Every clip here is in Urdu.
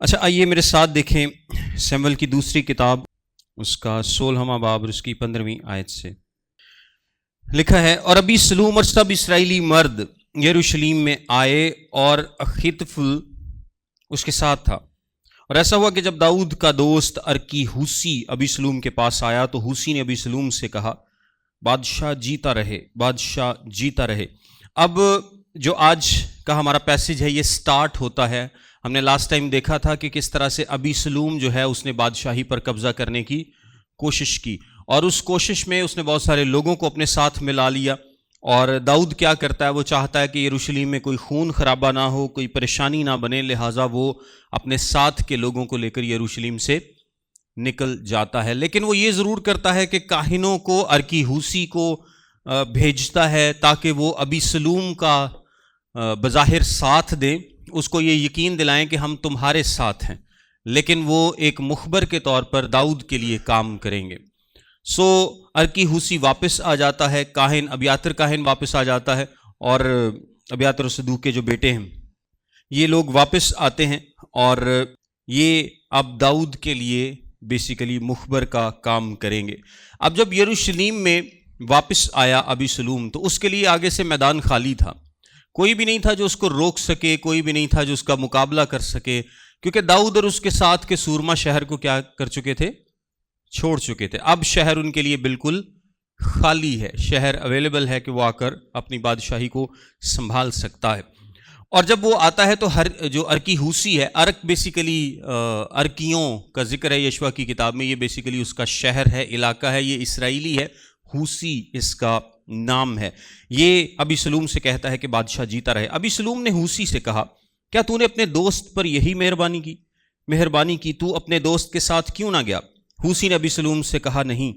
اچھا آئیے میرے ساتھ دیکھیں سیموئیل کی دوسری کتاب، اس کا 16واں باب اور اس کی 15ویں آیت سے لکھا ہے، اور ابی سلوم اور سب اسرائیلی مرد یروشلیم میں آئے اور اخیتوفل اس کے ساتھ تھا۔ اور ایسا ہوا کہ جب داؤد کا دوست ارکی ہوسی ابی سلوم کے پاس آیا تو ہوسی نے ابی سلوم سے کہا، بادشاہ جیتا رہے، بادشاہ جیتا رہے۔ اب جو آج کا ہمارا پیسج ہے یہ سٹارٹ ہوتا ہے، ہم نے لاسٹ ٹائم دیکھا تھا کہ کس طرح سے ابی سلوم جو ہے اس نے بادشاہی پر قبضہ کرنے کی کوشش کی، اور اس کوشش میں اس نے بہت سارے لوگوں کو اپنے ساتھ ملا لیا۔ اور داؤد کیا کرتا ہے، وہ چاہتا ہے کہ یروشلیم میں کوئی خون خرابہ نہ ہو، کوئی پریشانی نہ بنے، لہٰذا وہ اپنے ساتھ کے لوگوں کو لے کر یروشلیم سے نکل جاتا ہے۔ لیکن وہ یہ ضرور کرتا ہے کہ کاہنوں کو، ارکی ہوسی کو بھیجتا ہے تاکہ وہ ابی سلوم کا بظاہر ساتھ دیں، اس کو یہ یقین دلائیں کہ ہم تمہارے ساتھ ہیں، لیکن وہ ایک مخبر کے طور پر داؤد کے لیے کام کریں گے۔ ارکی ہوسی واپس آ جاتا ہے، کاہن ابیاتر کاہن واپس آ جاتا ہے، اور ابیاتر و صدوق کے جو بیٹے ہیں یہ لوگ واپس آتے ہیں، اور یہ اب داؤد کے لیے بیسیکلی مخبر کا کام کریں گے۔ اب جب یروشلیم میں واپس آیا ابی سلوم تو اس کے لیے آگے سے میدان خالی تھا، کوئی بھی نہیں تھا جو اس کو روک سکے، کوئی بھی نہیں تھا جو اس کا مقابلہ کر سکے، کیونکہ داؤد اور اس کے ساتھ کے سورما شہر کو کیا کر چکے تھے، چھوڑ چکے تھے۔ اب شہر ان کے لیے بالکل خالی ہے، شہر اویلیبل ہے کہ وہ آ کر اپنی بادشاہی کو سنبھال سکتا ہے۔ اور جب وہ آتا ہے تو جو ارکی ہوسی ہے، ارک بیسیکلی ارکیوں کا ذکر ہے یشوع کی کتاب میں، یہ بیسیکلی اس کا شہر ہے، علاقہ ہے، یہ اسرائیلی ہے، ہوسی اس کا نام ہے۔ یہ ابی سلوم سے کہتا ہے کہ بادشاہ جیتا رہے۔ ابی سلوم نے ہوسی سے کہا، کیا تو نے اپنے دوست پر یہی مہربانی کی، تو اپنے دوست کے ساتھ کیوں نہ گیا؟ ہوسی نے ابی سلوم سے کہا، نہیں،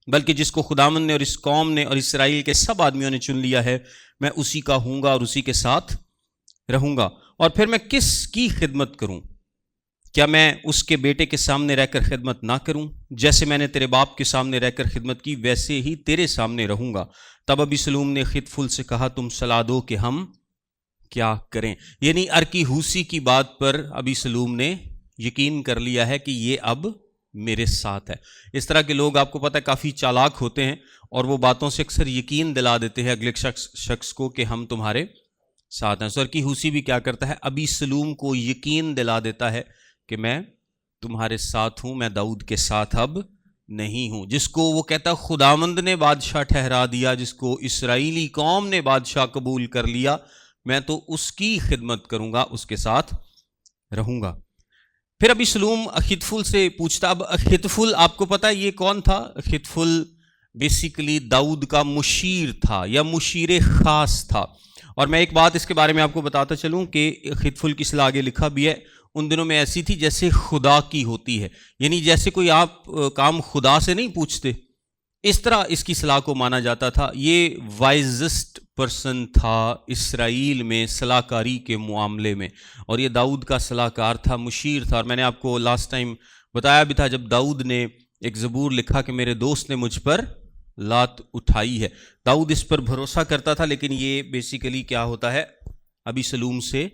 بلکہ جس کو خداوند نے اور اس قوم نے اور اسرائیل کے سب آدمیوں نے چن لیا ہے، میں اسی کا ہوں گا اور اسی کے ساتھ رہوں گا، اور پھر میں کس کی خدمت کروں؟ کیا میں اس کے بیٹے کے سامنے رہ کر خدمت نہ کروں؟ جیسے میں نے تیرے باپ کے سامنے رہ کر خدمت کی ویسے ہی تیرے سامنے رہوں گا۔ تب ابی سلوم نے اخیتوفل سے کہا، تم صلاح دو کہ ہم کیا کریں؟ یعنی ارکی ہوسی کی بات پر ابی سلوم نے یقین کر لیا ہے کہ یہ اب میرے ساتھ ہے۔ اس طرح کے لوگ آپ کو پتہ ہے کافی چالاک ہوتے ہیں، اور وہ باتوں سے اکثر یقین دلا دیتے ہیں اگلے شخص کو کہ ہم تمہارے ساتھ ہیں۔ ارکی ہوسی بھی کیا کرتا ہے، ابی سلوم کو یقین دلا دیتا ہے کہ میں تمہارے ساتھ ہوں، میں داؤد کے ساتھ اب نہیں ہوں۔ جس کو وہ کہتا ہے خداوند نے بادشاہ ٹھہرا دیا، جس کو اسرائیلی قوم نے بادشاہ قبول کر لیا، میں تو اس کی خدمت کروں گا، اس کے ساتھ رہوں گا۔ پھر ابی سلوم اخیتوفل سے پوچھتا، اب اخیتوفل آپ کو پتہ ہے یہ کون تھا؟ اخیتوفل بیسیکلی داؤد کا مشیر تھا یا مشیر خاص تھا۔ اور میں ایک بات اس کے بارے میں آپ کو بتاتا چلوں کہ اخیتوفل کی صلاح آگے لکھا بھی ہے، ان دنوں میں ایسی تھی جیسے خدا کی ہوتی ہے، یعنی جیسے کوئی آپ کام خدا سے نہیں پوچھتے، اس طرح اس کی صلاح کو مانا جاتا تھا۔ یہ وائزسٹ پرسن تھا اسرائیل میں صلاح کاری کے معاملے میں، اور یہ داؤد کا صلاح کار تھا، مشیر تھا۔ اور میں نے آپ کو لاسٹ ٹائم بتایا بھی تھا جب داؤد نے ایک زبور لکھا کہ میرے دوست نے مجھ پر لات اٹھائی ہے، داؤد اس پر بھروسہ کرتا تھا، لیکن یہ بیسیکلی کیا ہوتا ہے، ابی سلوم سے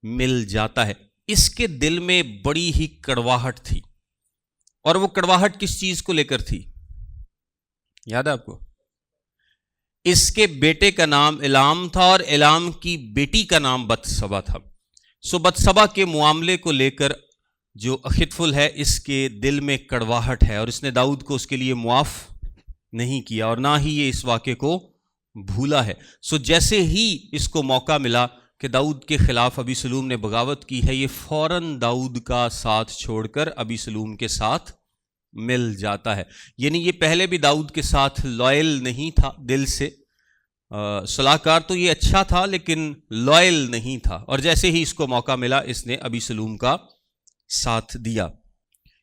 مل جاتا ہے۔ اس کے دل میں بڑی ہی کڑواہٹ تھی، اور وہ کڑواہٹ کس چیز کو لے کر تھی، یاد ہے آپ کو؟ اس کے بیٹے کا نام الام تھا اور الام کی بیٹی کا نام بتسبا تھا۔ بتسبا کے معاملے کو لے کر جو اخیتوفل ہے اس کے دل میں کڑواہٹ ہے، اور اس نے داؤد کو اس کے لیے معاف نہیں کیا، اور نہ ہی یہ اس واقعے کو بھولا ہے۔ جیسے ہی اس کو موقع ملا کہ داؤد کے خلاف ابی سلوم نے بغاوت کی ہے، یہ فوراً داؤد کا ساتھ چھوڑ کر ابی سلوم کے ساتھ مل جاتا ہے۔ یعنی یہ پہلے بھی داؤد کے ساتھ لائل نہیں تھا دل سے، صلاح کار تو یہ اچھا تھا لیکن لائل نہیں تھا، اور جیسے ہی اس کو موقع ملا اس نے ابی سلوم کا ساتھ دیا۔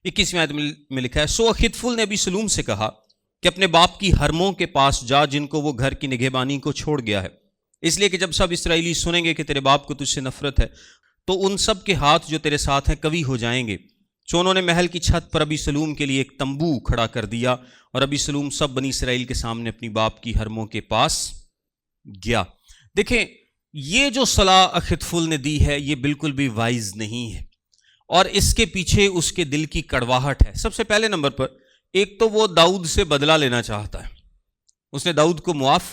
21ویں آیت میں لکھا ہے، اخیتوفل نے ابی سلوم سے کہا کہ اپنے باپ کی حرموں کے پاس جا جن کو وہ گھر کی نگہبانی کو چھوڑ گیا ہے، اس لیے کہ جب سب اسرائیلی سنیں گے کہ تیرے باپ کو تجھ سے نفرت ہے تو ان سب کے ہاتھ جو تیرے ساتھ ہیں قوی ہو جائیں گے۔ انہوں نے محل کی چھت پر ابی سلوم کے لیے ایک تمبو کھڑا کر دیا، اور ابی سلوم سب بنی اسرائیل کے سامنے اپنی باپ کی حرموں کے پاس گیا۔ دیکھیں یہ جو صلاح اخیتوفل نے دی ہے یہ بالکل بھی وائز نہیں ہے، اور اس کے پیچھے اس کے دل کی کڑواہٹ ہے. سب سے پہلے نمبر پر ایک تو وہ داؤد سے بدلہ لینا چاہتا ہے، اس نے داؤد کو معاف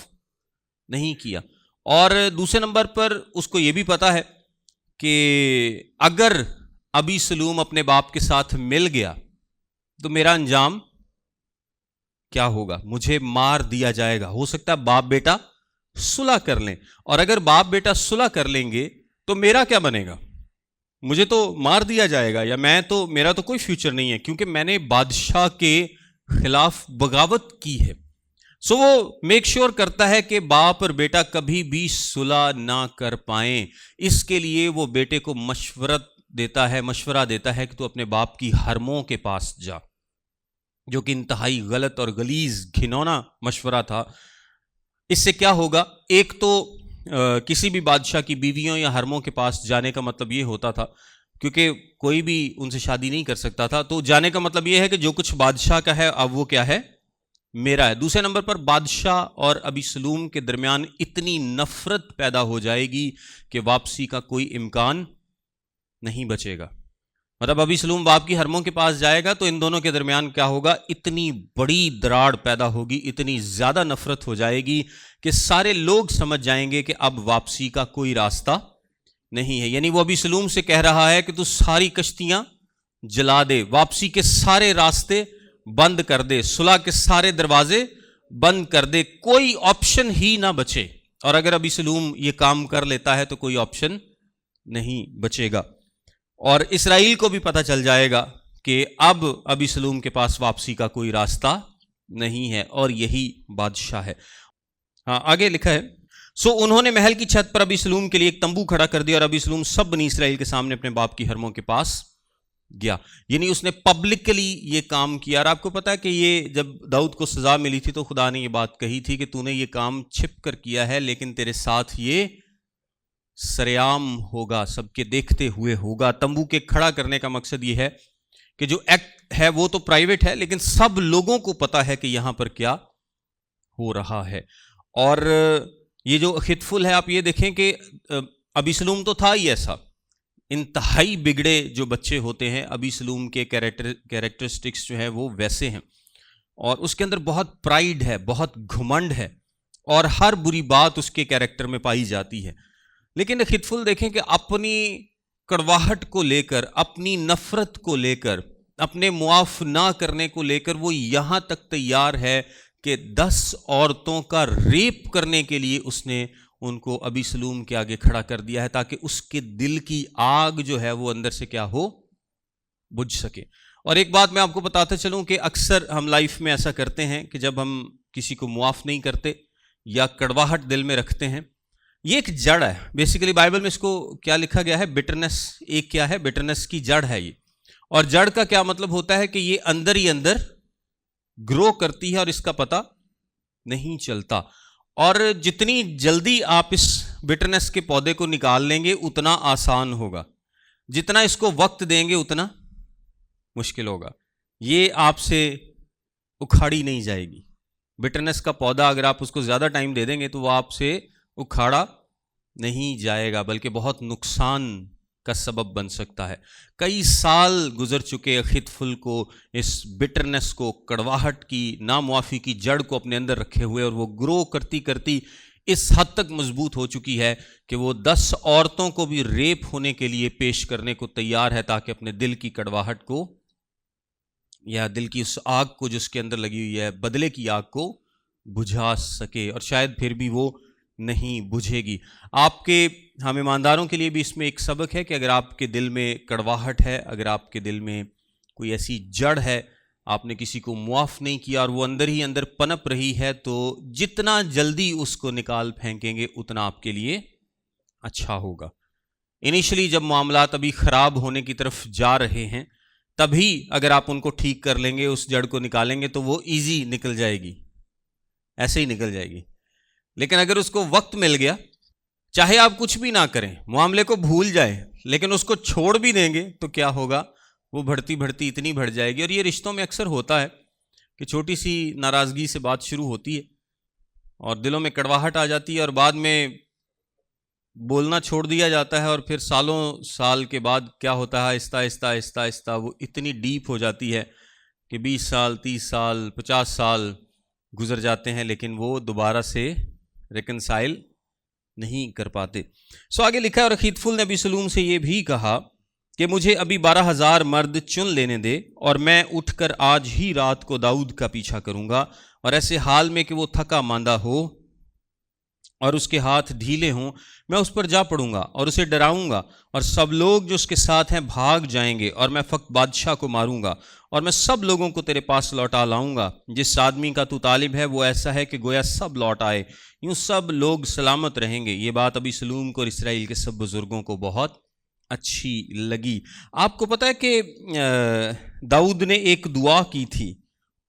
نہیں کیا، اور دوسرے نمبر پر اس کو یہ بھی پتا ہے کہ اگر ابی سلوم اپنے باپ کے ساتھ مل گیا تو میرا انجام کیا ہوگا، مجھے مار دیا جائے گا. ہو سکتا ہے باپ بیٹا صلح کر لیں، اور اگر باپ بیٹا صلح کر لیں گے تو میرا کیا بنے گا، مجھے تو مار دیا جائے گا، یا میرا تو کوئی فیوچر نہیں ہے کیونکہ میں نے بادشاہ کے خلاف بغاوت کی ہے. سو وہ میک شور کرتا ہے کہ باپ اور بیٹا کبھی بھی صلح نہ کر پائیں. اس کے لیے وہ بیٹے کو مشورہ دیتا ہے کہ تو اپنے باپ کی حرموں کے پاس جا، جو کہ انتہائی غلط اور غلیظ گھنونا مشورہ تھا. اس سے کیا ہوگا، ایک تو کسی بھی بادشاہ کی بیویوں یا حرموں کے پاس جانے کا مطلب یہ ہوتا تھا، کیونکہ کوئی بھی ان سے شادی نہیں کر سکتا تھا، تو جانے کا مطلب یہ ہے کہ جو کچھ بادشاہ کا ہے اب وہ کیا ہے، میرا ہے. دوسرے نمبر پر بادشاہ اور ابی سلوم کے درمیان اتنی نفرت پیدا ہو جائے گی کہ واپسی کا کوئی امکان نہیں بچے گا. مطلب ابی سلوم باپ کی حرموں کے پاس جائے گا تو ان دونوں کے درمیان کیا ہوگا، اتنی بڑی دراڑ پیدا ہوگی، اتنی زیادہ نفرت ہو جائے گی کہ سارے لوگ سمجھ جائیں گے کہ اب واپسی کا کوئی راستہ نہیں ہے. یعنی وہ ابی سلوم سے کہہ رہا ہے کہ تو ساری کشتیاں جلا دے، واپسی کے سارے راستے بند کر دے، صلح کے سارے دروازے بند کر دے، کوئی آپشن ہی نہ بچے. اور اگر ابی سلوم یہ کام کر لیتا ہے تو کوئی آپشن نہیں بچے گا، اور اسرائیل کو بھی پتہ چل جائے گا کہ اب ابی سلوم کے پاس واپسی کا کوئی راستہ نہیں ہے، اور یہی بادشاہ ہے. ہاں آگے لکھا ہے، سو انہوں نے محل کی چھت پر ابی سلوم کے لیے ایک تمبو کھڑا کر دیا، اور ابی سلوم سب بنی اسرائیل کے سامنے اپنے باپ کی حرموں کے پاس گیا. یعنی اس نے پبلکلی یہ کام کیا. اور آپ کو پتا ہے کہ یہ جب داؤد کو سزا ملی تھی تو خدا نے یہ بات کہی تھی کہ تو نے یہ کام چھپ کر کیا ہے، لیکن تیرے ساتھ یہ سریعام ہوگا، سب کے دیکھتے ہوئے ہوگا. تمبو کے کھڑا کرنے کا مقصد یہ ہے کہ جو ایکٹ ہے وہ تو پرائیویٹ ہے، لیکن سب لوگوں کو پتا ہے کہ یہاں پر کیا ہو رہا ہے. اور یہ جو اخیتوفل ہے، آپ یہ دیکھیں کہ ابی سلوم تو تھا ہی ایسا، انتہائی بگڑے جو بچے ہوتے ہیں، ابی سلوم کے کیریکٹرسٹکس جو ہیں وہ ویسے ہیں، اور اس کے اندر بہت پرائیڈ ہے، بہت گھمنڈ ہے، اور ہر بری بات اس کے کیریکٹر میں پائی جاتی ہے. لیکن اخیتوفل دیکھیں کہ اپنی کڑواہٹ کو لے کر، اپنی نفرت کو لے کر، اپنے معاف نہ کرنے کو لے کر وہ یہاں تک تیار ہے کہ 10 عورتوں کا ریپ کرنے کے لیے اس نے ان کو ابی سلوم کے آگے کھڑا کر دیا ہے، تاکہ اس کے دل کی آگ جو ہے وہ اندر سے کیا ہو، بجھ سکے. اور ایک بات میں آپ کو بتاتا چلوں کہ اکثر ہم لائف میں ایسا کرتے ہیں کہ جب ہم کسی کو معاف نہیں کرتے یا کڑواہٹ دل میں رکھتے ہیں، یہ ایک جڑ ہے. بیسیکلی بائبل میں اس کو کیا لکھا گیا ہے، بٹرنس. ایک کیا ہے، بٹرنس کی جڑ ہے یہ. اور جڑ کا کیا مطلب ہوتا ہے کہ یہ اندر ہی اندر گرو کرتی ہے اور اس کا پتہ نہیں چلتا. اور جتنی جلدی آپ اس بٹرنس کے پودے کو نکال لیں گے اتنا آسان ہوگا، جتنا اس کو وقت دیں گے اتنا مشکل ہوگا. یہ آپ سے اکھاڑی نہیں جائے گی. بٹرنس کا پودا اگر آپ اس کو زیادہ ٹائم دے دیں گے تو وہ آپ سے اکھاڑا نہیں جائے گا، بلکہ بہت نقصان کا سبب بن سکتا ہے. کئی سال گزر چکے اخیتوفل کو اس بٹرنس کو، کڑواہٹ کی، نامعافی کی جڑ کو اپنے اندر رکھے ہوئے، اور وہ گرو کرتی کرتی اس حد تک مضبوط ہو چکی ہے کہ وہ 10 عورتوں کو بھی ریپ ہونے کے لیے پیش کرنے کو تیار ہے، تاکہ اپنے دل کی کڑواہٹ کو، یا دل کی اس آگ کو جو اس کے اندر لگی ہوئی ہے، بدلے کی آگ کو بجھا سکے. اور شاید پھر بھی وہ نہیں بجھے گی. آپ کے، ہم ایمانداروں کے لیے بھی اس میں ایک سبق ہے کہ اگر آپ کے دل میں کڑواہٹ ہے، اگر آپ کے دل میں کوئی ایسی جڑ ہے، آپ نے کسی کو معاف نہیں کیا اور وہ اندر ہی اندر پنپ رہی ہے، تو جتنا جلدی اس کو نکال پھینکیں گے اتنا آپ کے لیے اچھا ہوگا. انیشلی جب معاملات ابھی خراب ہونے کی طرف جا رہے ہیں، تبھی اگر آپ ان کو ٹھیک کر لیں گے، اس جڑ کو نکالیں گے، تو وہ ایزی نکل جائے گی، ایسے ہی نکل جائے گی. لیکن اگر اس کو وقت مل گیا، چاہے آپ کچھ بھی نہ کریں، معاملے کو بھول جائیں، لیکن اس کو چھوڑ بھی دیں گے تو کیا ہوگا، وہ بڑھتی بڑھتی اتنی بڑھ جائے گی. اور یہ رشتوں میں اکثر ہوتا ہے کہ چھوٹی سی ناراضگی سے بات شروع ہوتی ہے اور دلوں میں کڑواہٹ آ جاتی ہے، اور بعد میں بولنا چھوڑ دیا جاتا ہے اور پھر سالوں سال کے بعد کیا ہوتا ہے، آہستہ آہستہ آہستہ آہستہ وہ اتنی ڈیپ ہو جاتی ہے کہ 20 سال 30 سال 50 سال گزر جاتے ہیں لیکن وہ دوبارہ سے ریکنسائل نہیں کر پاتے۔ آگے لکھا ہے، اور اخیتوفل نے ابی سلوم سے یہ بھی کہا کہ مجھے ابھی 12,000 مرد چن لینے دے اور میں اٹھ کر آج ہی رات کو داؤد کا پیچھا کروں گا، اور ایسے حال میں کہ وہ تھکا ماندہ ہو اور اس کے ہاتھ ڈھیلے ہوں میں اس پر جا پڑوں گا اور اسے ڈراؤں گا، اور سب لوگ جو اس کے ساتھ ہیں بھاگ جائیں گے، اور میں فقط بادشاہ کو ماروں گا، اور میں سب لوگوں کو تیرے پاس لوٹا لاؤں گا۔ جس آدمی کا تو طالب ہے وہ ایسا ہے کہ گویا سب لوٹ آئے، یوں سب لوگ سلامت رہیں گے۔ یہ بات ابی سلوم کو اور اسرائیل کے سب بزرگوں کو بہت اچھی لگی۔ آپ کو پتہ ہے کہ داؤد نے ایک دعا کی تھی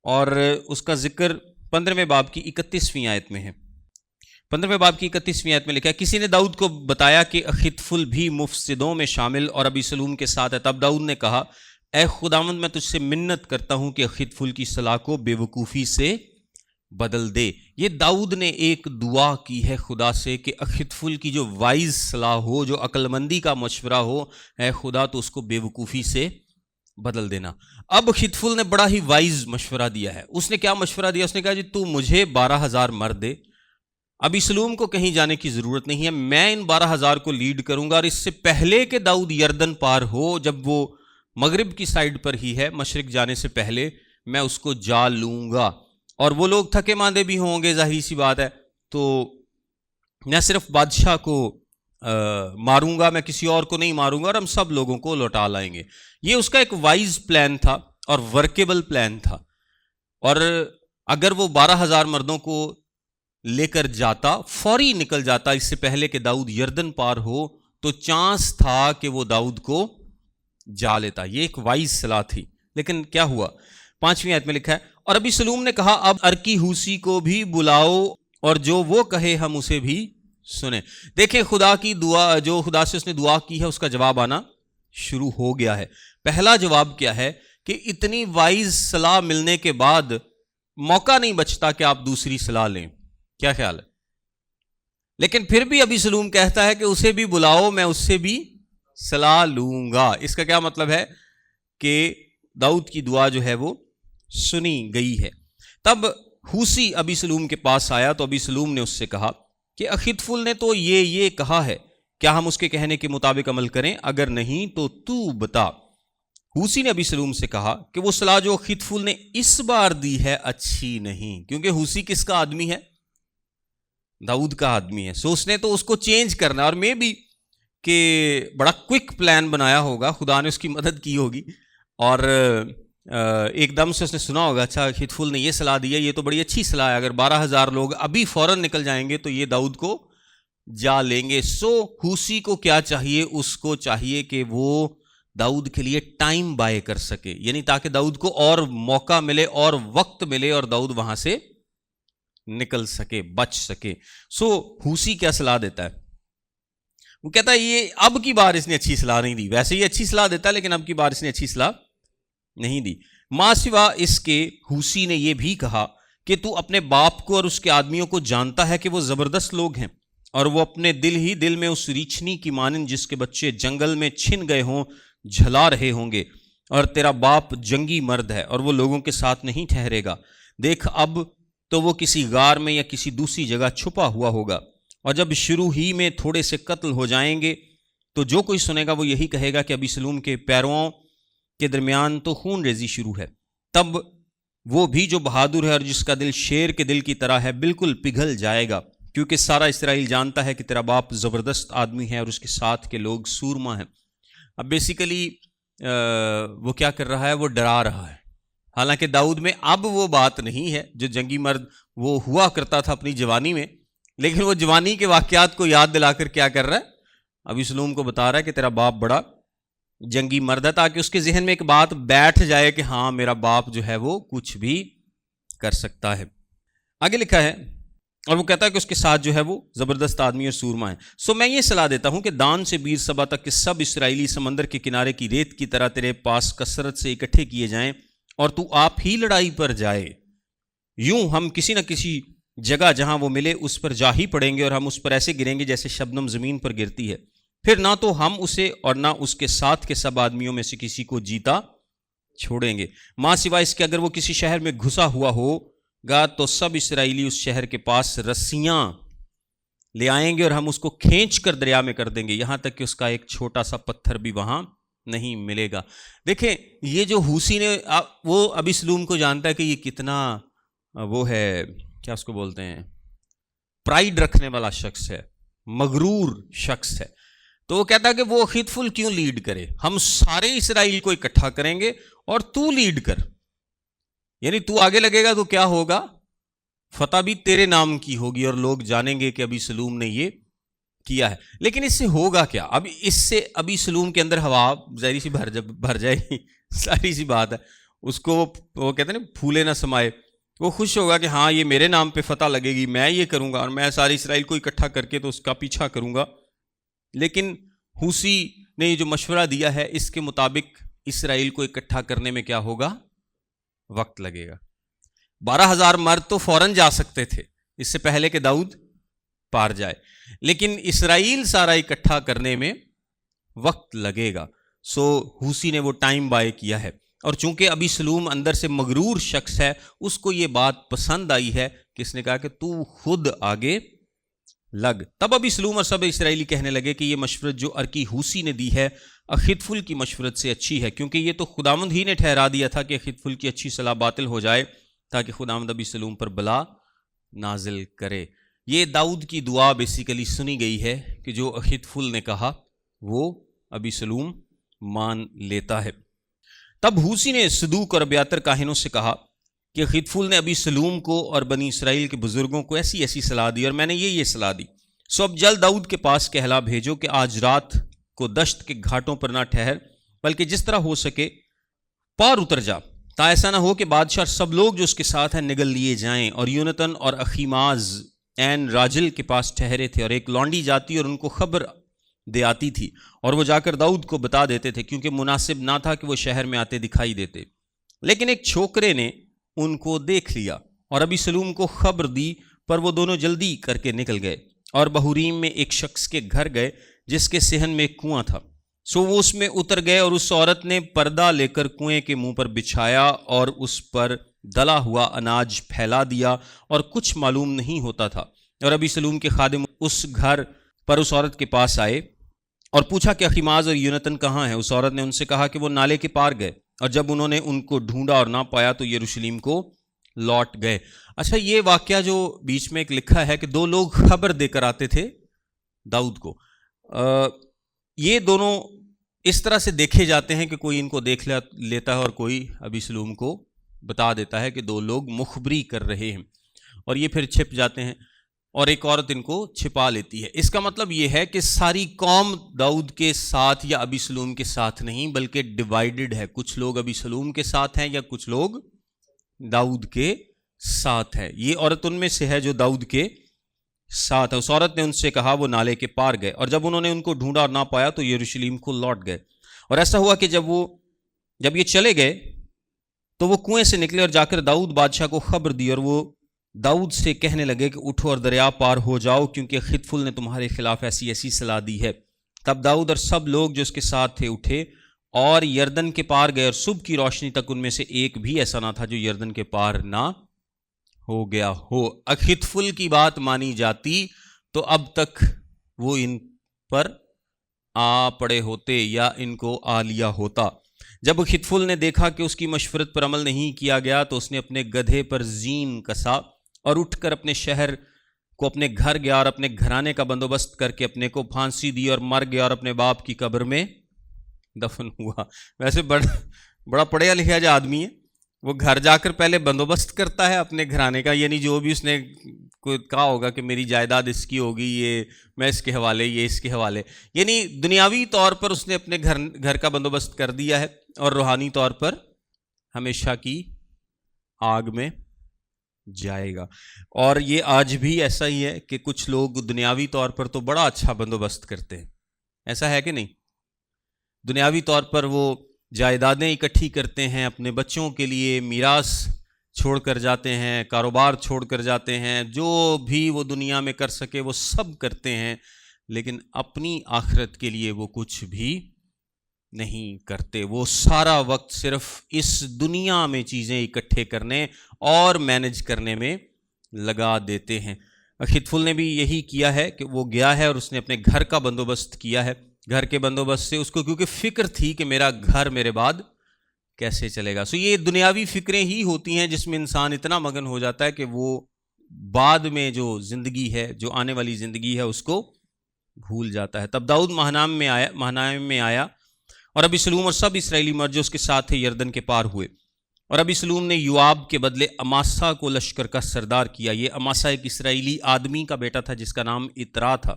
اور اس کا ذکر 15ویں باب کی 31ویں آیت میں ہے۔ 15ویں باب کی 31ویں آیت میں لکھا ہے، کسی نے داؤد کو بتایا کہ اخیتوفل بھی مفسدوں میں شامل اور ابی سلوم کے ساتھ ہے۔ تب داؤد نے کہا، اے خداوند میں تجھ سے منت کرتا ہوں کہ اخیتوفل کی صلاح کو بے وقوفی سے بدل دے۔ یہ داؤد نے ایک دعا کی ہے خدا سے کہ اخیتوفل کی جو وائز صلاح ہو، جو عقل مندی کا مشورہ ہو، اے خدا تو اس کو بے وقوفی سے بدل دینا۔ اب اخیتوفل نے بڑا ہی وائز مشورہ دیا ہے۔ اس نے کیا مشورہ دیا؟ اس نے کہا جی تو مجھے 12,000 مرد دے، ابی سلوم کو کہیں جانے کی ضرورت نہیں ہے، میں ان 12,000 کو لیڈ کروں گا، اور اس سے پہلے کہ داؤد یردن پار ہو، جب وہ مغرب کی سائڈ پر ہی ہے، مشرق جانے سے پہلے میں اس کو جا لوں گا، اور وہ لوگ تھکے ماندے بھی ہوں گے، ظاہری سی بات ہے، تو میں صرف بادشاہ کو ماروں گا، میں کسی اور کو نہیں ماروں گا، اور ہم سب لوگوں کو لوٹا لائیں گے۔ یہ اس کا ایک وائز پلان تھا اور ورکیبل پلان تھا، اور اگر وہ 12,000 مردوں کو لے کر جاتا، فوری نکل جاتا اس سے پہلے کہ داؤد یردن پار ہو، تو چانس تھا کہ وہ داؤد کو جا لیتا۔ یہ ایک وائز صلاح تھی، لیکن کیا ہوا؟ 5ویں آیت میں لکھا ہے، اور ابی سلوم نے کہا اب ارکی ہوسی کو بھی بلاؤ اور جو وہ کہے ہم اسے بھی سنیں۔ دیکھیں خدا کی دعا، جو خدا سے اس نے دعا کی ہے اس کا جواب آنا شروع ہو گیا ہے۔ پہلا جواب کیا ہے کہ اتنی وائز صلاح ملنے کے بعد موقع نہیں بچتا کہ آپ دوسری صلاح لیں۔ کیا خیال ہے؟ لیکن پھر بھی ابی سلوم کہتا ہے کہ اسے بھی بلاؤ، میں اس سے بھی صلاح لوں گا۔ اس کا کیا مطلب ہے؟ کہ داؤد کی دعا جو ہے وہ سنی گئی ہے۔ تب ہوسی ابی سلوم کے پاس آیا تو ابی سلوم نے اس سے کہا کہ اخیتوفل نے تو یہ کہا ہے، کیا ہم اس کے کہنے کے مطابق عمل کریں؟ اگر نہیں تو بتا۔ ہوسی نے ابی سلوم سے کہا کہ وہ صلاح جو اخیتوفل نے اس بار دی ہے اچھی نہیں، کیونکہ ہوسی کس کا آدمی ہے؟ داؤد کا آدمی ہے، سو اس نے تو اس کو چینج کرنا، اور میں بھی کہ بڑا کوئک پلان بنایا ہوگا، خدا نے اس کی مدد کی ہوگی، اور ایک دم سے اس نے سنا ہوگا اچھا اخیتوفل نے یہ صلاح دی ہے، یہ تو بڑی اچھی صلاح ہے، اگر 12,000 لوگ ابھی فوراً نکل جائیں گے تو یہ داؤد کو جا لیں گے۔ سو ہوسی کو کیا چاہیے؟ اس کو چاہیے کہ وہ داؤد کے لیے ٹائم بائے کر سکے، یعنی تاکہ داؤد کو اور موقع ملے اور وقت ملے اور داؤد وہاں سے نکل سکے، بچ سکے۔ سو ہوسی کیا صلاح دیتا ہے؟ وہ کہتا ہے یہ اب کی بار اس نے اچھی صلاح نہیں دی، ویسے یہ اچھی صلاح دیتا ہے لیکن اب کی بار اس نے اچھی صلاح نہیں دی۔ ماں سوا اس کے ہوسی نے یہ بھی کہا کہ تو اپنے باپ کو اور اس کے آدمیوں کو جانتا ہے کہ وہ زبردست لوگ ہیں، اور وہ اپنے دل ہی دل میں اس ریچھنی کی مانند جس کے بچے جنگل میں چھن گئے ہوں جھلا رہے ہوں گے، اور تیرا باپ جنگی مرد ہے اور وہ لوگوں کے ساتھ نہیں ٹھہرے گا۔ دیکھ اب تو وہ کسی غار میں یا کسی دوسری جگہ چھپا ہوا ہوگا، اور جب شروع ہی میں تھوڑے سے قتل ہو جائیں گے تو جو کوئی سنے گا وہ یہی کہے گا کہ ابی سلوم کے پیرووں کے درمیان تو خون ریزی شروع ہے۔ تب وہ بھی جو بہادر ہے اور جس کا دل شیر کے دل کی طرح ہے بالکل پگھل جائے گا، کیونکہ سارا اسرائیل جانتا ہے کہ تیرا باپ زبردست آدمی ہے اور اس کے ساتھ کے لوگ سورما ہیں۔ اب بیسیکلی وہ کیا کر رہا ہے؟ وہ ڈرا رہا ہے۔ حالانکہ داؤد میں اب وہ بات نہیں ہے، جو جنگی مرد وہ ہوا کرتا تھا اپنی جوانی میں، لیکن وہ جوانی کے واقعات کو یاد دلا کر کیا کر رہا ہے؟ ابی سلوم کو بتا رہا ہے کہ تیرا باپ بڑا جنگی مرد ہے، تاکہ اس کے ذہن میں ایک بات بیٹھ جائے کہ ہاں میرا باپ جو ہے وہ کچھ بھی کر سکتا ہے۔ آگے لکھا ہے، اور وہ کہتا ہے کہ اس کے ساتھ جو ہے وہ زبردست آدمی اور سورما ہے۔ سو میں یہ صلاح دیتا ہوں کہ دان سے بیر سبا تک کے سب اسرائیلی سمندر کے کنارے کی ریت کی طرح تیرے پاس کثرت سے اکٹھے کیے جائیں، اور تو آپ ہی لڑائی پر جائے۔ یوں ہم کسی نہ کسی جگہ جہاں وہ ملے اس پر جا ہی پڑیں گے اور ہم اس پر ایسے گریں گے جیسے شبنم زمین پر گرتی ہے. پھر نہ تو ہم اسے اور نہ اس کے ساتھ کے سب آدمیوں میں سے کسی کو جیتا چھوڑیں گے. ماں سوائے اس کے اگر وہ کسی شہر میں گھسا ہوا ہوگا تو سب اسرائیلی اس شہر کے پاس رسیاں لے آئیں گے اور ہم اس کو کھینچ کر دریا میں کر دیں گے, یہاں تک کہ اس کا ایک چھوٹا سا پتھر بھی وہاں نہیں ملے گا. دیکھیں یہ جو حوثی نے, وہ ابی سلوم کو جانتا ہے کہ یہ کتنا وہ ہے, کیا اس کو بولتے ہیں, پرائیڈ رکھنے والا شخص ہے, مغرور شخص ہے. تو وہ کہتا ہے کہ وہ اخیتفل کیوں لیڈ کرے, ہم سارے اسرائیل کو اکٹھا کریں گے اور تو لیڈ کر, یعنی تو آگے لگے گا تو کیا ہوگا, فتح بھی تیرے نام کی ہوگی اور لوگ جانیں گے کہ ابی سلوم نے یہ کیا ہے. لیکن اس سے ہوگا کیا؟ اب اس سے ابی سلوم کے اندر ہوا ظاہری سی بھر جائے گی, ساری سی بات ہے. اس کو وہ کہتے ہیں نا پھولے نہ سمائے, وہ خوش ہوگا کہ ہاں یہ میرے نام پہ فتح لگے گی, میں یہ کروں گا اور میں سارے اسرائیل کو اکٹھا کر کے تو اس کا پیچھا کروں گا. لیکن حوثی نے یہ جو مشورہ دیا ہے اس کے مطابق اسرائیل کو اکٹھا کرنے میں کیا ہوگا, وقت لگے گا. 12,000 مرد تو فوراً جا سکتے تھے اس سے پہلے کہ داؤد پار جائے, لیکن اسرائیل سارا اکٹھا کرنے میں وقت لگے گا. سو حوثی نے وہ ٹائم بائے کیا ہے, اور چونکہ ابی سلوم اندر سے مغرور شخص ہے, اس کو یہ بات پسند آئی ہے کہ اس نے کہا کہ تو خود آگے لگ. تب ابی سلوم اور سب اسرائیلی کہنے لگے کہ یہ مشورت جو ارکی حوثی نے دی ہے اخیتفل کی مشورت سے اچھی ہے, کیونکہ یہ تو خداوند ہی نے ٹھہرا دیا تھا کہ اخیتفل کی اچھی صلاح باطل ہو جائے تاکہ خداوند ابی سلوم پر بلا نازل کرے. یہ داؤد کی دعا بیسیکلی سنی گئی ہے کہ جو اخیتفل نے کہا وہ ابی سلوم مان لیتا ہے. تب حوثی نے صدوق اور ابیاتر کاہنوں سے کہا کہ اخیتفل نے ابی سلوم کو اور بنی اسرائیل کے بزرگوں کو ایسی ایسی صلاح دی اور میں نے یہ صلاح دی, سو اب جلد داؤد کے پاس کہلا بھیجو کہ آج رات کو دشت کے گھاٹوں پر نہ ٹھہر, بلکہ جس طرح ہو سکے پار اتر جا, تا ایسا نہ ہو کہ بادشاہ سب لوگ جو اس کے ساتھ ہیں نگل لیے جائیں. اور یونتن اور اخیماز این راجل کے پاس ٹھہرے تھے, اور ایک لونڈی جاتی اور ان کو خبر دے آتی تھی, اور وہ جا کر داؤد کو بتا دیتے تھے, کیونکہ مناسب نہ تھا کہ وہ شہر میں آتے دکھائی دیتے. لیکن ایک چھوکرے نے ان کو دیکھ لیا اور ابی سلوم کو خبر دی, پر وہ دونوں جلدی کر کے نکل گئے اور بہوریم میں ایک شخص کے گھر گئے جس کے صحن میں ایک کنواں تھا. سو وہ اس میں اتر گئے, اور اس عورت نے پردہ لے کر کنویں کے منہ پر بچھایا اور اس پر دلا ہوا اناج پھیلا دیا, اور کچھ معلوم نہیں ہوتا تھا. اور ابی سلوم کے خادم اس گھر پر اس عورت کے پاس آئے اور پوچھا کہ اخیماز اور یونتن کہاں ہیں. اس عورت نے ان سے کہا کہ وہ نالے کے پار گئے, اور جب انہوں نے ان کو ڈھونڈا اور نہ پایا تو یروشلم کو لوٹ گئے. اچھا, یہ واقعہ جو بیچ میں ایک لکھا ہے کہ 2 لوگ خبر دے کر آتے تھے داؤد کو, یہ دونوں اس طرح سے دیکھے جاتے ہیں کہ کوئی ان کو دیکھ لیتا ہے اور کوئی ابی سلوم کو بتا دیتا ہے کہ 2 لوگ مخبری کر رہے ہیں, اور یہ پھر چھپ جاتے ہیں اور ایک عورت ان کو چھپا لیتی ہے. اس کا مطلب یہ ہے کہ ساری قوم داؤد کے ساتھ یا ابی سلوم کے ساتھ نہیں, بلکہ ڈیوائیڈڈ ہے. کچھ لوگ ابی سلوم کے ساتھ ہیں یا کچھ لوگ داؤد کے ساتھ ہے. یہ عورت ان میں سے ہے جو داؤد کے ساتھ ہے. اس عورت نے ان سے کہا وہ نالے کے پار گئے, اور جب انہوں نے ان کو ڈھونڈا اور نہ پایا تو یروشلم کو لوٹ گئے. اور ایسا ہوا کہ جب یہ چلے گئے تو وہ کنویں سے نکلے اور جا کر داؤد بادشاہ کو خبر دی, اور وہ داؤد سے کہنے لگے کہ اٹھو اور دریا پار ہو جاؤ, کیونکہ اخیتفل نے تمہارے خلاف ایسی ایسی صلاح دی ہے. تب داؤد اور سب لوگ جو اس کے ساتھ تھے اٹھے اور یردن کے پار گئے, اور صبح کی روشنی تک ان میں سے ایک بھی ایسا نہ تھا جو یردن کے پار نہ ہو گیا ہو. اخیتفل کی بات مانی جاتی تو اب تک وہ ان پر آ پڑے ہوتے یا ان کو آ لیا ہوتا. جب اخیتفل نے دیکھا کہ اس کی مشورت پر عمل نہیں کیا گیا تو اس نے اپنے گدھے پر زین کسا اور اٹھ کر اپنے شہر کو اپنے گھر گیا, اور اپنے گھرانے کا بندوبست کر کے اپنے کو پھانسی دی اور مر گیا, اور اپنے باپ کی قبر میں دفن ہوا. ویسے بڑا پڑھیا لکھا جا آدمی ہے, وہ گھر جا کر پہلے بندوبست کرتا ہے اپنے گھرانے کا, یعنی جو بھی اس نے کہا ہوگا کہ میری جائیداد اس کی ہوگی, یہ میں اس کے حوالے, یہ اس کے حوالے, یعنی دنیاوی طور پر اس نے اپنے گھر کا بندوبست کر دیا ہے, اور روحانی طور پر ہمیشہ کی آگ میں جائے گا. اور یہ آج بھی ایسا ہی ہے کہ کچھ لوگ دنیاوی طور پر تو بڑا اچھا بندوبست کرتے ہیں, ایسا ہے کہ نہیں؟ دنیاوی طور پر وہ جائیدادیں اکٹھی کرتے ہیں, اپنے بچوں کے لیے میراث چھوڑ کر جاتے ہیں، کاروبار چھوڑ کر جاتے ہیں، جو بھی وہ دنیا میں کر سکے وہ سب کرتے ہیں، لیکن اپنی آخرت کے لیے وہ کچھ بھی نہیں کرتے۔ وہ سارا وقت صرف اس دنیا میں چیزیں اکٹھے کرنے اور مینج کرنے میں لگا دیتے ہیں۔ خطفل نے بھی یہی کیا ہے کہ وہ گیا ہے اور اس نے اپنے گھر کا بندوبست کیا ہے۔ گھر کے بندوبست سے اس کو کیونکہ فکر تھی کہ میرا گھر میرے بعد کیسے چلے گا۔ یہ دنیاوی فکریں ہی ہوتی ہیں جس میں انسان اتنا مگن ہو جاتا ہے کہ وہ بعد میں جو زندگی ہے، جو آنے والی زندگی ہے، اس کو بھول جاتا ہے۔ تب داؤد مہنائم میں آیا اور ابی سلوم اور سب اسرائیلی مرد جو اس کے ساتھ تھے یردن کے پار ہوئے، اور ابی سلوم نے یوآب کے بدلے اماسا کو لشکر کا سردار کیا۔ یہ اماسا ایک اسرائیلی آدمی کا بیٹا تھا جس کا نام اترا تھا۔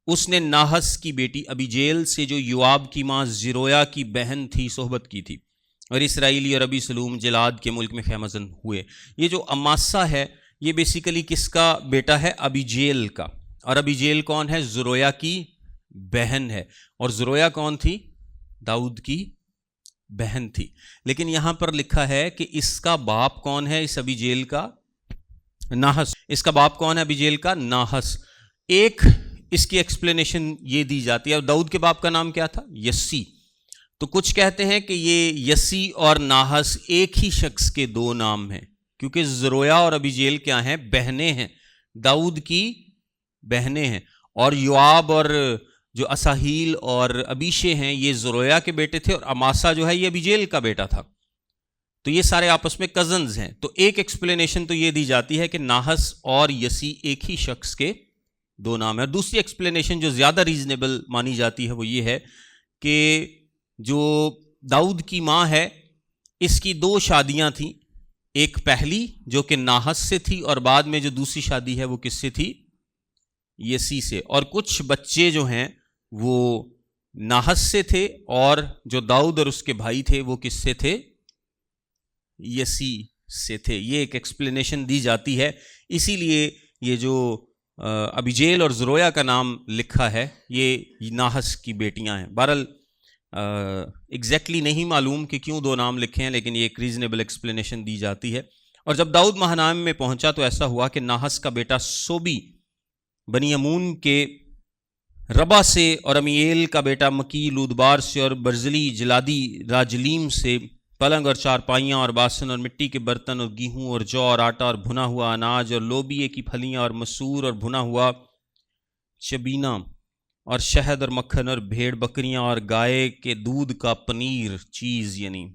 اس نے ناحس کی بیٹی ابیجیل سے جو یوآب کی ماں زرویا کی بہن تھی صحبت کی تھی، اور اسرائیلی اور ابی سلوم جلاد کے ملک میں خیمہ زن ہوئے۔ یہ جو اماسا ہے یہ بیسیکلی کس کا بیٹا ہے؟ ابیجیل کا۔ اور ابیجیل کون ہے؟ زرویا کی بہن ہے۔ اور زرویا کون تھی؟ داؤد کی بہن تھی۔ لیکن یہاں پر لکھا ہے کہ اس کا باپ کون ہے؟ اس ابیجیل کا ناحس۔ اس کا باپ کون ہے ابیجیل کا؟ ناحس۔ ایک اس کی ایکسپلینیشن یہ دی جاتی ہے۔ داؤد کے باپ کا نام کیا تھا؟ یسی۔ تو کچھ کہتے ہیں کہ یہ یسی اور ناحس ایک ہی شخص کے دو نام ہیں، کیونکہ زرویا اور ابیجیل کیا ہیں؟ بہنیں ہیں، داؤد کی بہنیں ہیں۔ اور یوآب اور جو اساہیل اور ابیشے ہیں یہ زرویا کے بیٹے تھے، اور اماسا جو ہے یہ ابیجیل کا بیٹا تھا۔ تو یہ سارے آپس میں کزنز ہیں۔ تو ایک ایکسپلینیشن تو یہ دی جاتی ہے کہ ناحس اور یسی ایک ہی شخص کے دو نام ہیں۔ اور دوسری ایکسپلینیشن جو زیادہ ریزنیبل مانی جاتی ہے وہ یہ ہے کہ جو داؤد کی ماں ہے اس کی دو شادیاں تھیں، ایک پہلی جو کہ ناحس سے تھی، اور بعد میں جو دوسری شادی ہے وہ کس سے تھی؟ یسی سے۔ اور کچھ بچے جو ہیں وہ ناحس سے تھے، اور جو داؤد اور اس کے بھائی تھے وہ کس سے تھے؟ یسی سے تھے۔ یہ ایک ایکسپلینیشن دی جاتی ہے۔ اسی لیے یہ جو ابیجیل اور زرویا کا نام لکھا ہے یہ ناحس کی بیٹیاں ہیں۔ بہرحال ایگزیکٹلی نہیں معلوم کہ کیوں دو نام لکھے ہیں، لیکن یہ ایک ریزنیبل ایکسپلینیشن دی جاتی ہے۔ اور جب داؤد مہنائم میں پہنچا تو ایسا ہوا کہ ناحس کا بیٹا سوبی بنی امون کے ربا سے، اور امیل کا بیٹا مکی لودبار سے، اور برزلی جلادی راجلیم سے پلنگ اور چارپائیاں اور باسن اور مٹی کے برتن اور گیہوں اور جو اور آٹا اور بھنا ہوا اناج اور لوبیے کی پھلیاں اور مسور اور بھنا ہوا چبینا اور شہد اور مکھن اور بھیڑ بکریاں اور گائے کے دودھ کا پنیر چیز یعنی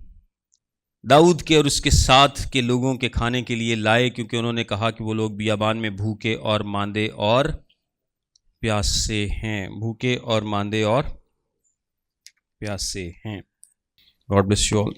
داؤد کے اور اس کے ساتھ کے لوگوں کے کھانے کے لیے لائے، کیونکہ انہوں نے کہا کہ وہ لوگ بیابان میں بھوکے اور ماندے اور پیاسے ہیں۔ بھوکے اور ماندے اور پیاسے ہیں۔ God bless you all.